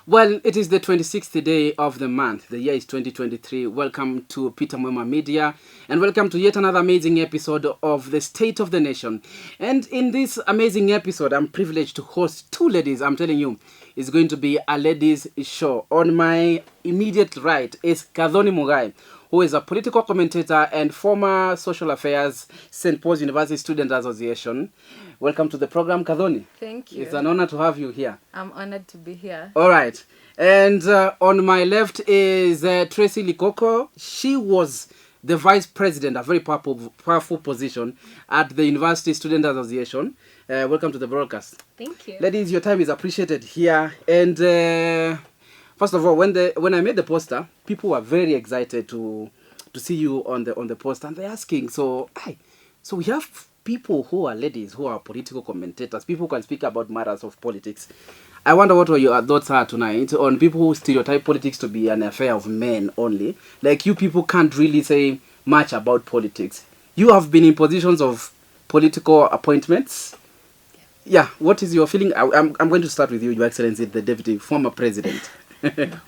Well, it is the 26th day of the month. The year is 2023. Welcome to Peter Mwema Media and welcome to yet another amazing episode of the State of the Nation. And in this amazing episode, I'm privileged to host two ladies. I'm telling you, it's going to be a ladies' show. On my immediate right is Kadhoni Mugai, who is a political commentator and former social affairs St. Paul's University Student Association. Welcome to the program, Kadhoni. Thank you. It's an honor to have you here. I'm honored to be here. All right. And on my left is Tracy Likoko. She was the vice president, a very powerful position at the University Student Association. Welcome to the broadcast. Thank you. Ladies, your time is appreciated here. And first of all, when I made the poster, people were very excited to see you on the poster, and they're asking, so we have people who are ladies, who are political commentators, people who can speak about matters of politics. I wonder what your thoughts are tonight on people who stereotype politics to be an affair of men only. Like, you people can't really say much about politics. You have been in positions of political appointments. Yeah, what is your feeling? I'm going to start with you, Your Excellency, the Deputy Former President.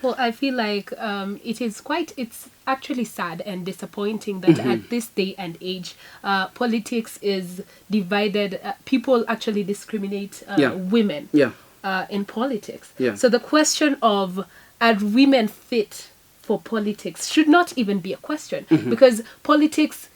Well, I feel like it's actually sad and disappointing that at this day and age, politics is divided. People actually discriminate women in politics. Yeah. So the question of, are women fit for politics should not even be a question, because politics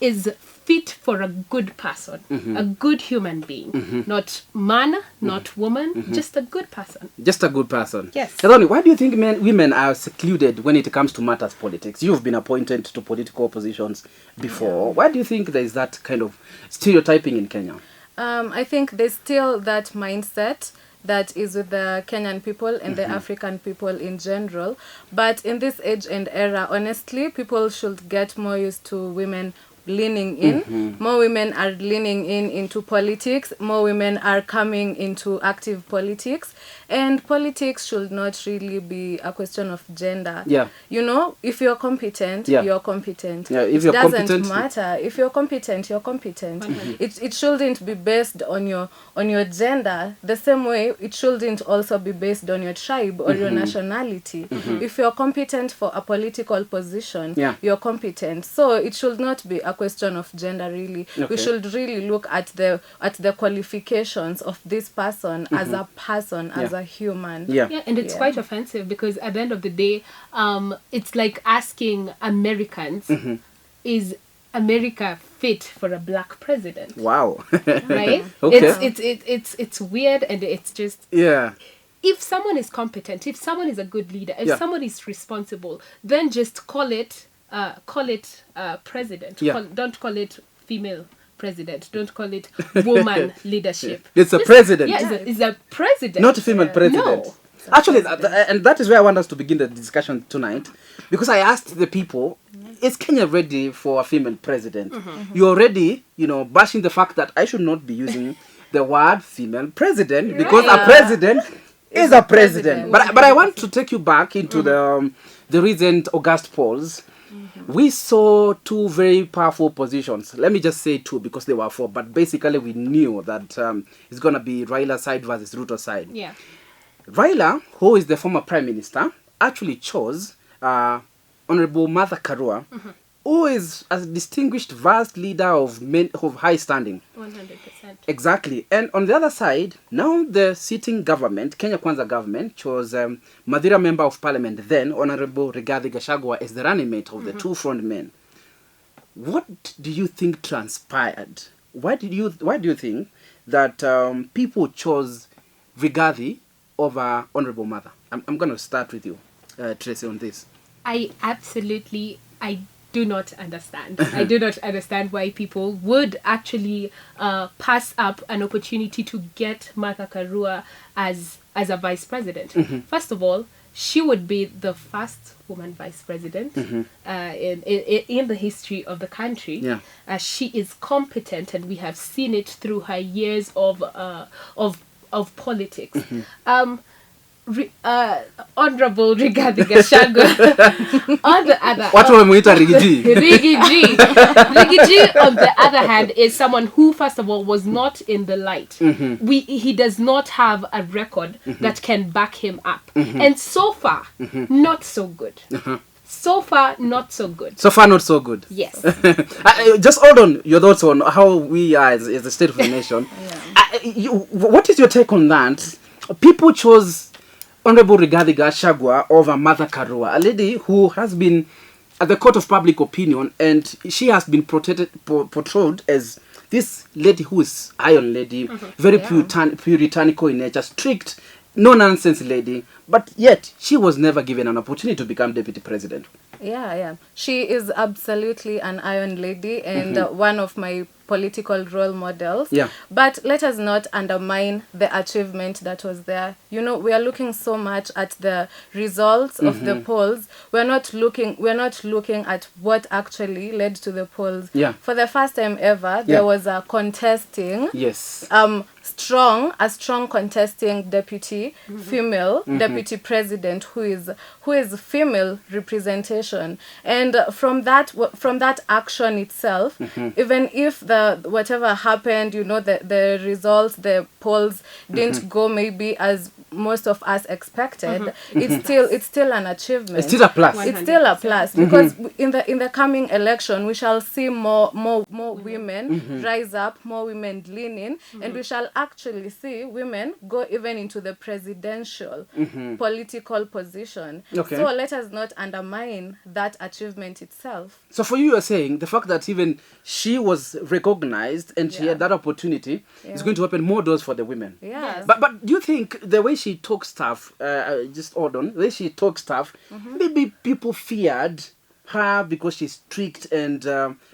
is fit for a good person, a good human being, not man, not woman, just a good person. Just a good person. Yes. Kadhoni, why do you think women are secluded when it comes to matters politics? You've been appointed to political positions before. Yeah. Why do you think there is that kind of stereotyping in Kenya? I think there's still that mindset that is with the Kenyan people and the African people in general. But in this age and era, honestly, people should get more used to women leaning in. More women are leaning into politics. More women are coming into active politics. And politics should not really be a question of gender. Yeah. You know, if you're competent, you're competent. Yeah, if it you're doesn't competent, matter. If you're competent, you're competent. It shouldn't be based on your gender. The same way it shouldn't also be based on your tribe or your nationality. If you're competent for a political position, you're competent. So it should not be a question of gender, really. Okay. We should really look at the qualifications of this person as a person, as a human. Yeah, and it's quite offensive, because at the end of the day, it's like asking Americans, is America fit for a black president? Wow. Right? Okay. It's weird, and it's just, if someone is competent, if someone is a good leader, if someone is responsible, then just call it president. Don't call it female president. Don't call it woman leadership. It's a president. Yeah, it's a president. Not a female president. No. Actually, and that is where I want us to begin the discussion tonight, because I asked the people, is Kenya ready for a female president? You're already, bashing the fact that I should not be using the word female president, because a president is a president. But I want to take you back into the recent August polls. We saw two very powerful positions. Let me just say two, because there were four, but basically we knew that it's going to be Raila side versus Ruto side. Yeah. Raila, who is the former prime minister, actually chose Honorable Martha Karua, who is a distinguished, vast leader of men of high standing. 100%. Exactly. And on the other side, now the sitting government, Kenya Kwanza government, chose Madira Member of Parliament, then Honorable Rigathi Gachagua, as the running mate of the two front men. What do you think transpired? Why do you think that people chose Rigathi over Honorable Martha? I'm going to start with you, Tracy, on this. I do not understand. I do not understand why people would actually pass up an opportunity to get Martha Karua as a vice president. First of all, she would be the first woman vice president in the history of the country. Yeah. She is competent, and we have seen it through her years of politics. Honorable Rigathi Gachagua, on the other, Watu wamemuita Riggy G. Riggy G. Riggy G, on the other hand, is someone who, first of all, was not in the light. He does not have a record that can back him up. And so far, not so good. So far, not so good. So far, not so good. Yes. Just hold on your thoughts on how we are as the state of the nation. What is your take on that? People chose Honorable Rigathi Gachagua over Martha Karua, a lady who has been at the court of public opinion, and she has been portrayed as this lady who is iron lady, very puritanical in nature, strict, no nonsense lady, but yet she was never given an opportunity to become deputy president. Yeah. She is absolutely an iron lady and one of my political role models. Yeah. But let us not undermine the achievement that was there. You know, we are looking so much at the results of the polls. We're not looking at what actually led to the polls. Yeah. For the first time ever, there was a contesting Yes. a strong contesting deputy female deputy president who is female representation, and from that action itself, even if the whatever happened, you know, the results, the polls didn't go maybe as most of us expected, it's still an achievement. It's still a plus. 100%. It's still a plus because in the coming election we shall see more women rise up, more women lean in, and we shall actually see women go even into the presidential political position. Okay. So let us not undermine that achievement itself. So for you are saying the fact that even she was recognized and she had that opportunity is going to open more doors for the women. Yes. But do you think the way she talks stuff, just hold on, the way she talks stuff, maybe people feared her because she's strict, and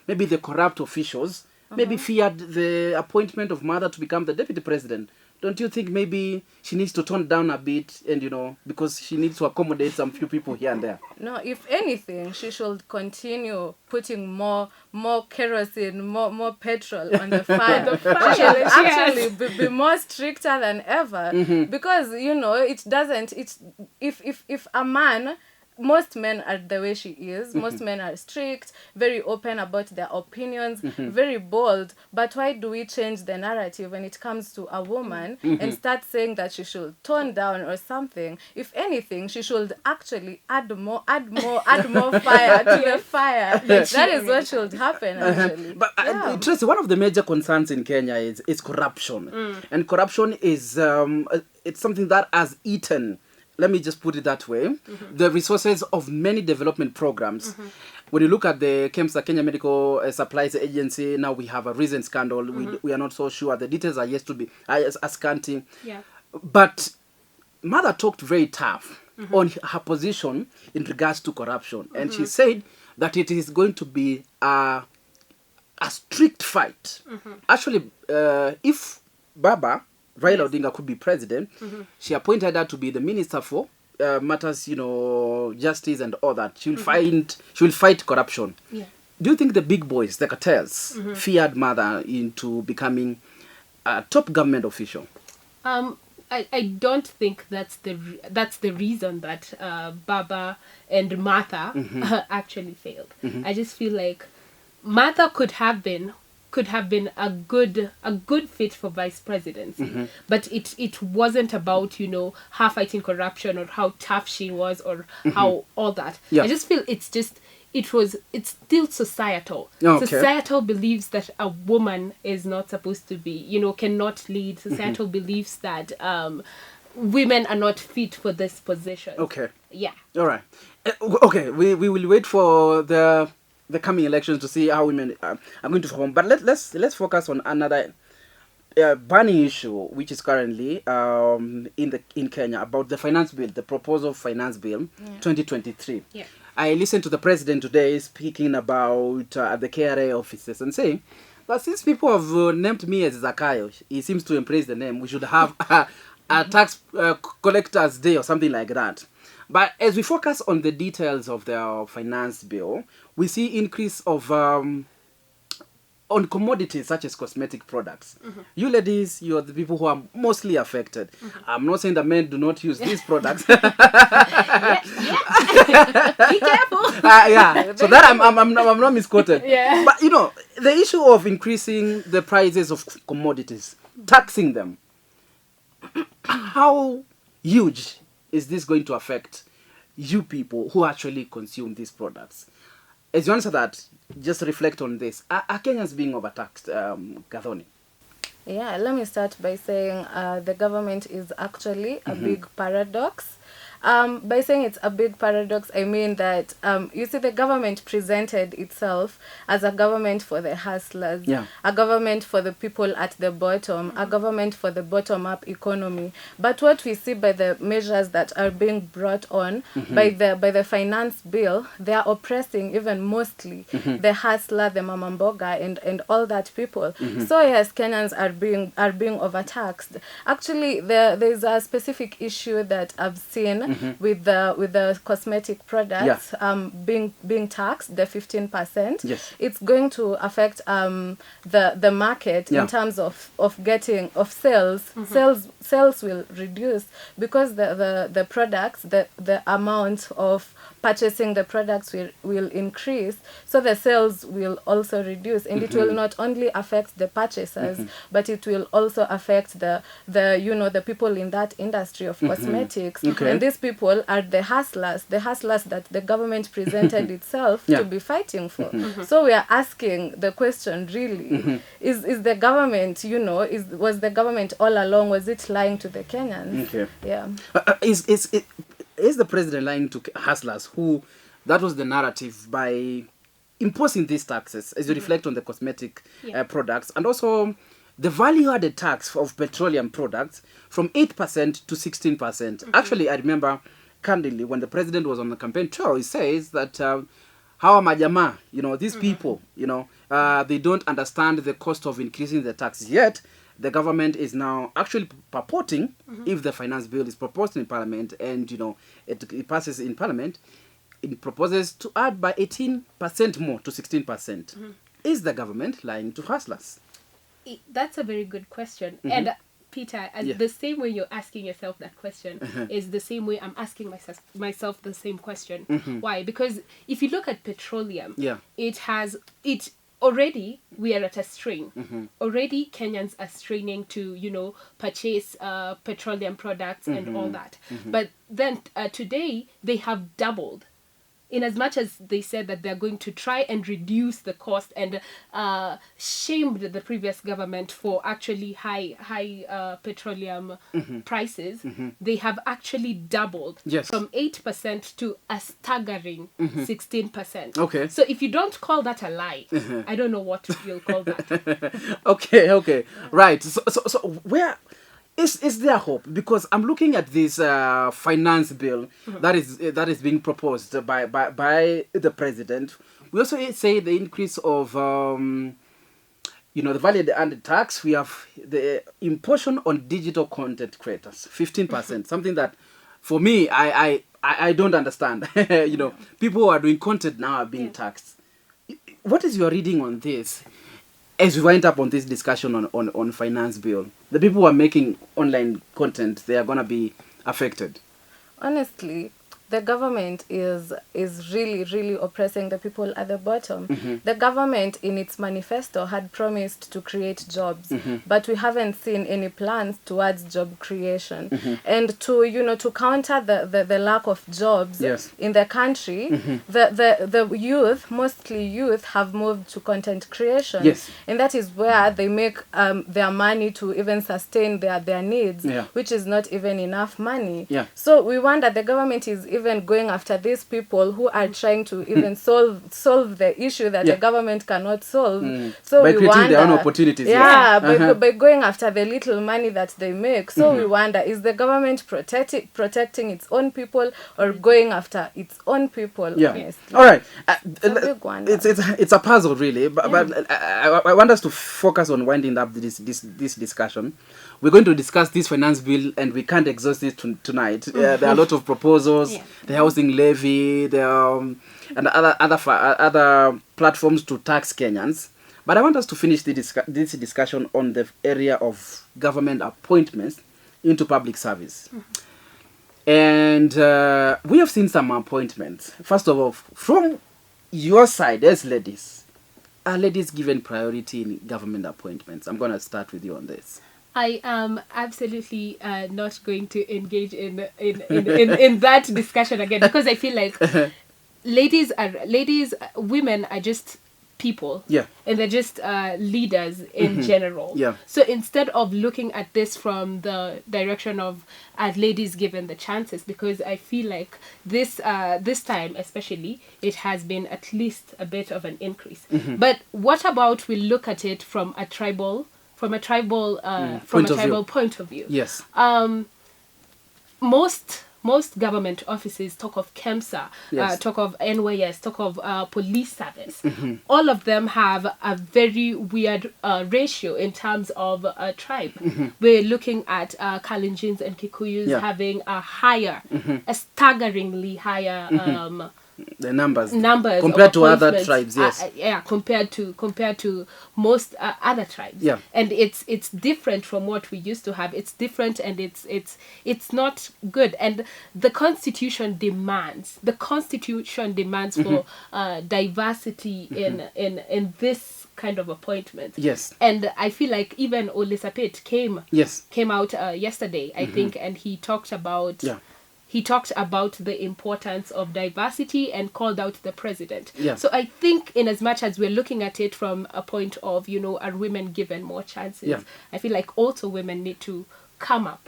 maybe the corrupt officials maybe feared the appointment of Mother to become the deputy president? Don't you think maybe she needs to tone down a bit, and because she needs to accommodate some few people here and there? No, if anything, she should continue putting more kerosene, more petrol on the fire. She should actually be more stricter than ever, because it doesn't. It's if a man. Most men are the way she is. Most men are strict, very open about their opinions, very bold. But why do we change the narrative when it comes to a woman and start saying that she should tone down or something? If anything, she should actually add more fire to the fire. That is what should happen, actually. But Tracy, one of the major concerns in Kenya is corruption, and corruption is it's something that has eaten. Let me just put it that way. The resources of many development programs. When you look at the KEMSA, Kenya Medical Supplies Agency, now we have a recent scandal. We are not so sure. The details are yet to be scanty. Yeah. But Mother talked very tough on her position in regards to corruption. And she said that it is going to be a strict fight. Actually, if Baba Raila Odinga could be president, she appointed her to be the minister for matters, justice and all that. She will fight corruption. Yeah. Do you think the big boys, the cartels, feared Mother into becoming a top government official? I don't think that's the reason that Baba and Martha actually failed. I just feel like Martha could have been a good fit for vice presidency, but it wasn't about her fighting corruption or how tough she was or how all that. Yeah. I just feel it's still societal. Okay. Societal believes that a woman is not supposed to be, cannot lead. Societal believes that women are not fit for this position. Okay. Yeah. All right. Okay. We will wait for the coming elections to see how women are going to perform. But let's focus on another burning issue, which is currently in Kenya, about the finance bill, the proposal finance bill 2023. Yeah. I listened to the president today speaking about the KRA offices and saying that since people have named me as Zakayo, he seems to embrace the name, we should have a tax collectors day or something like that. But as we focus on the details of the finance bill, we see increase of on commodities such as cosmetic products. You ladies, you are the people who are mostly affected. I'm not saying that men do not use these products. Be careful. Yeah, so that I'm not misquoted. Yeah. But you know, the issue of increasing the prices of commodities, taxing them, how huge is this going to affect you people who actually consume these products? As you answer that, just reflect on this. Are Kenyans being overtaxed, Gathoni? Yeah, let me start by saying the government is actually a big paradox. By saying it's a big paradox, I mean that, you see, the government presented itself as a government for the hustlers, a government for the people at the bottom, a government for the bottom-up economy. But what we see by the measures that are being brought on by the finance bill, they are oppressing even mostly the hustler, the mama mboga, and all that people. So yes, Kenyans are being overtaxed. Actually, there is a specific issue that I've seen with the cosmetic products being taxed, the 15%. Yes. It's going to affect the market in terms of sales. Sales will reduce because the products, the amount of purchasing the products will increase, so the sales will also reduce, and it will not only affect the purchasers, but it will also affect the people in that industry of cosmetics. And these people are the hustlers that the government presented itself to be fighting for. So we are asking the question, really, is the government, was the government all along, was it lying to the Kenyans? Yeah. Is the president lying to hustlers who, that was the narrative by imposing these taxes, as you reflect on the cosmetic products, and also the value-added tax of petroleum products from 8% to 16%. Actually, I remember candidly when the president was on the campaign trail, he says that how majama, these people, they don't understand the cost of increasing the tax. Yet, the government is now actually purporting, if the finance bill is proposed in Parliament and, it passes in Parliament, it proposes to add by 18% more to 16%. Is the government lying to hustlers? That's a very good question. And Peter, the same way you're asking yourself that question is the same way I'm asking myself the same question. Why? Because if you look at petroleum, already we are at a strain. Already Kenyans are straining to, purchase petroleum products and all that. But then today they have doubled. In as much as they said that they're going to try and reduce the cost and shamed the previous government for actually high petroleum prices, they have actually doubled from 8% to a staggering 16%. Okay. So if you don't call that a lie, I don't know what you'll call that. Okay. Right. So where is there hope? Because I'm looking at this finance bill that is being proposed by the president. We also say the increase of the value-added tax. We have the imposition on digital content creators, 15%. Something that, for me, I don't understand. People who are doing content now are being taxed. What is your reading on this? As we wind up on this discussion on finance bill, the people who are making online content, they are going to be affected. Honestly, the government is really, really oppressing the people at the bottom. The government in its manifesto had promised to create jobs, but we haven't seen any plans towards job creation. And to counter the lack of jobs in the country, the youth, mostly youth, have moved to content creation. And that is where they make their money to even sustain their needs, which is not even enough money. So we wonder, the government is even going after these people who are trying to even solve the issue that the government cannot solve. So by we creating wonder, their own opportunities. by going after the little money that they make. So we wonder, is the government protecting its own people or going after its own people? Honestly. All right. It's it's a puzzle, really. But I want us to focus on winding up this discussion. We're going to discuss this finance bill, and we can't exhaust it tonight. There are a lot of proposals, the housing levy, and other platforms to tax Kenyans. But I want us to finish this discussion on the area of government appointments into public service. And we have seen some appointments. First of all, from your side as ladies, are ladies given priority in government appointments? I'm going to start with you on this. I am absolutely not going to engage in that discussion again, because I feel like women are just people, and they're just leaders in general. So instead of looking at this from the direction of ladies given the chances, because I feel like this time especially it has been at least a bit of an increase. But what about we look at it from a tribal point of view? Yes. Most government offices talk of KEMSA, talk of NYS, talk of police service. All of them have a very weird ratio in terms of tribe. We're looking at Kalenjins and Kikuyus having a staggeringly higher the numbers compared to other tribes, compared to most other tribes, and it's different from what we used to have. It's different, and it's not good. And the constitution demands for diversity in this kind of appointment. Yes. And I feel like even Olisapet came out yesterday, I think, and he talked about the importance of diversity and called out the president. So I think in as much as we're looking at it from a point of, are women given more chances, I feel like also women need to come out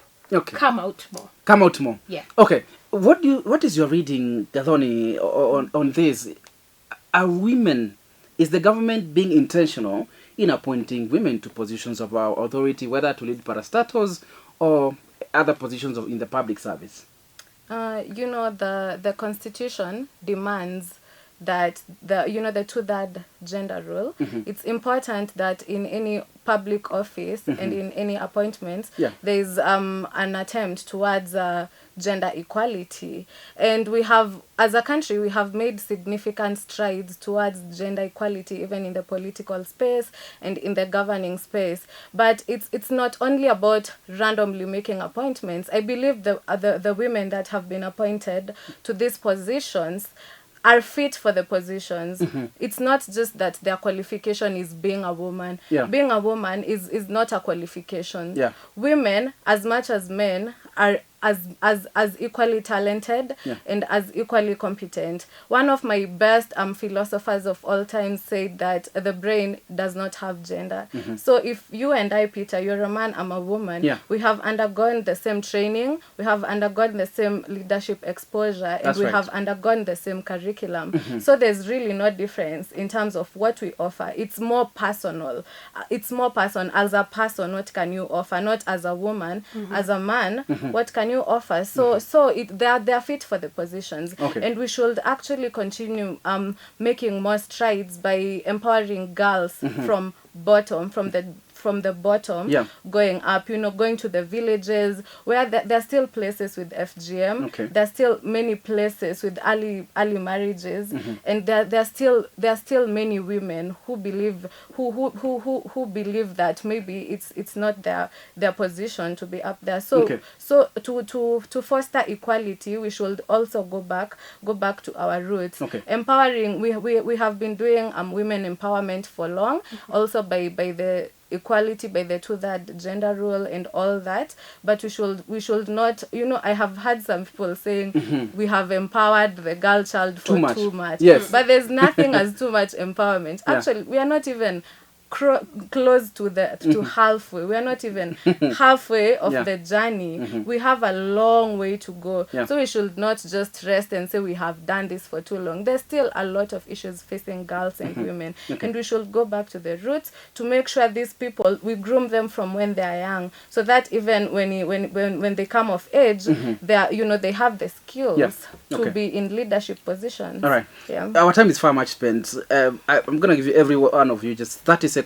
more. Yeah. Okay. What is your reading, Gathoni, on this? Is the government being intentional in appointing women to positions of our authority, whether to lead parastatos or other positions in the public service? The constitution demands that the 2/3 gender rule. It's important that in any public office and in any appointments, there is an attempt towards gender equality. And we have, as a country, we have made significant strides towards gender equality, even in the political space and in the governing space. But it's not only about randomly making appointments. I believe the women that have been appointed to these positions are fit for the positions. It's not just that their qualification is being a woman. Being a woman is not a qualification. Women, as much as men, are as equally talented and as equally competent. One of my best philosophers of all time said that the brain does not have gender. So if you and I, Peter, you're a man, I'm a woman, we have undergone the same training, we have undergone the same leadership exposure, and we have undergone the same curriculum. So there's really no difference in terms of what we offer. It's more personal. It's more personal. As a person, what can you offer? Not as a woman. As a man, what can you offer? So they're fit for the positions. And we should actually continue making more strides by empowering girls from the bottom going up, going to the villages where there are still places with FGM. There are still many places with early marriages, and there are still many women who believe that maybe it's not their position to be up there. So to foster equality, we should also go back to our roots. Empowering, we have been doing women empowerment for long, also by the equality, by the 2/3 gender rule and all that, but we should not, I have heard some people saying we have empowered the girl child for too much. Yes. But there's nothing as too much empowerment. Actually, we are not even close to halfway. We are not even halfway of the journey. We have a long way to go. So we should not just rest and say we have done this for too long. There's still a lot of issues facing girls and women, and we should go back to the roots to make sure these people, we groom them from when they are young, so that even when they come of age, they are, they have the skills to be in leadership positions. All right. Our time is far much spent. I'm gonna give you, every one of you, just 30 seconds.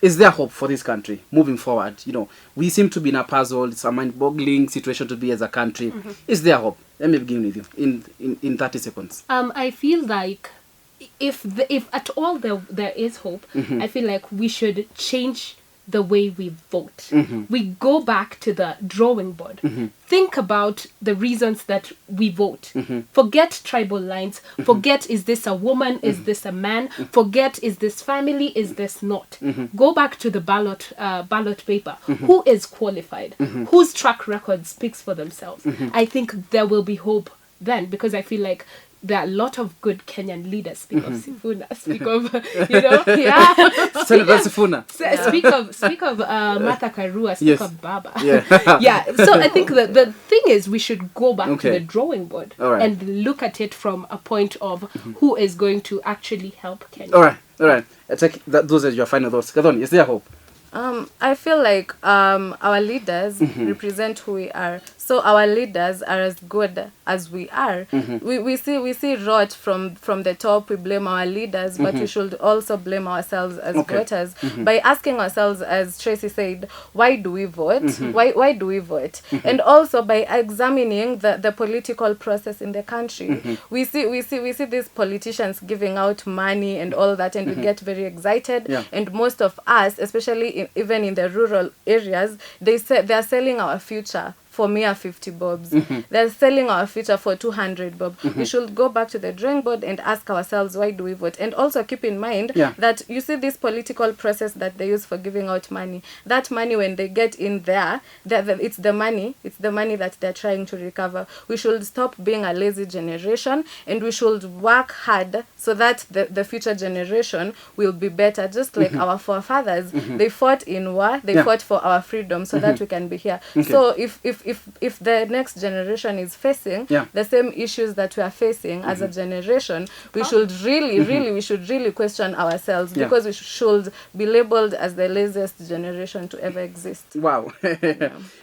Is there hope for this country moving forward? We seem to be in a puzzle. It's a mind-boggling situation to be as a country. Is there hope? Let me begin with you in 30 seconds. I feel like if at all there is hope, I feel like we should change the way we vote. We go back to the drawing board. Think about the reasons that we vote. Forget tribal lines. Forget, is this a woman? Is this a man? Forget, is this family? Is this not? Go back to the ballot paper. Who is qualified? Whose track record speaks for themselves? I think there will be hope then, because I feel like there are a lot of good Kenyan leaders. Speak of Sifuna. Speak of, Senator Sifuna. Speak of Martha Karua. Speak Yes. of Baba. Yeah. Yeah. So I think that the thing is, we should go back Okay. to the drawing board All right. and look at it from a point of who is going to actually help Kenya. All right. I take that. Those are your final thoughts. Gathoni, is there hope? I feel like our leaders represent who we are. So our leaders are as good as we are. We see rot from the top. We blame our leaders, but we should also blame ourselves as voters by asking ourselves, as Tracy said, why do we vote? Why do we vote? And also by examining the political process in the country. We see these politicians giving out money and all that, and we get very excited. Yeah. And most of us, especially even in the rural areas, they are selling our future for mere 50 bobs. They're selling our future for 200 bob. We should go back to the drawing board and ask ourselves, why do we vote? And also keep in mind that you see this political process that they use for giving out money. That money, when they get in there, it's the money that they're trying to recover. We should stop being a lazy generation, and we should work hard so that the future generation will be better, just like our forefathers. They fought in war, they fought for our freedom so that we can be here. So if the next generation is facing the same issues that we are facing as a generation, we should really question ourselves, because we should be labeled as the laziest generation to ever exist. Wow.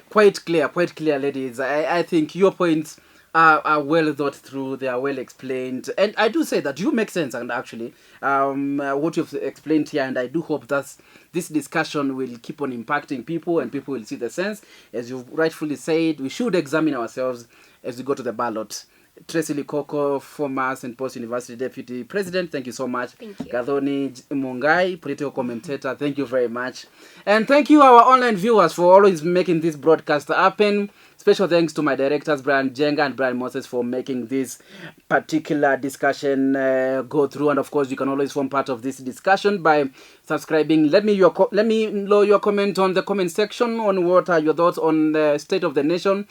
Quite clear, ladies. I think your points are well thought through, they are well explained, and I do say that you make sense, and actually what you've explained here, and I do hope that this discussion will keep on impacting people, and people will see the sense. As you rightfully said, we should examine ourselves as we go to the ballot. Tracy Likoko, former St. Paul's University Deputy President, thank you so much. Thank you. Gathoni Mungai, political commentator, thank you very much. And thank you, our online viewers, for always making this broadcast happen. Special thanks to my directors, Brian Jenga and Brian Moses, for making this particular discussion go through. And of course, you can always form part of this discussion by subscribing. Let me know your comment on the comment section on what are your thoughts on the state of the nation.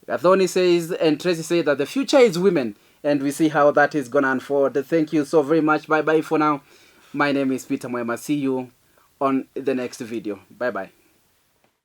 Gathoni says, and Tracy says that the future is women, and we see how that is going to unfold. Thank you so very much. Bye-bye for now. My name is Peter Mwema. See you on the next video. Bye-bye.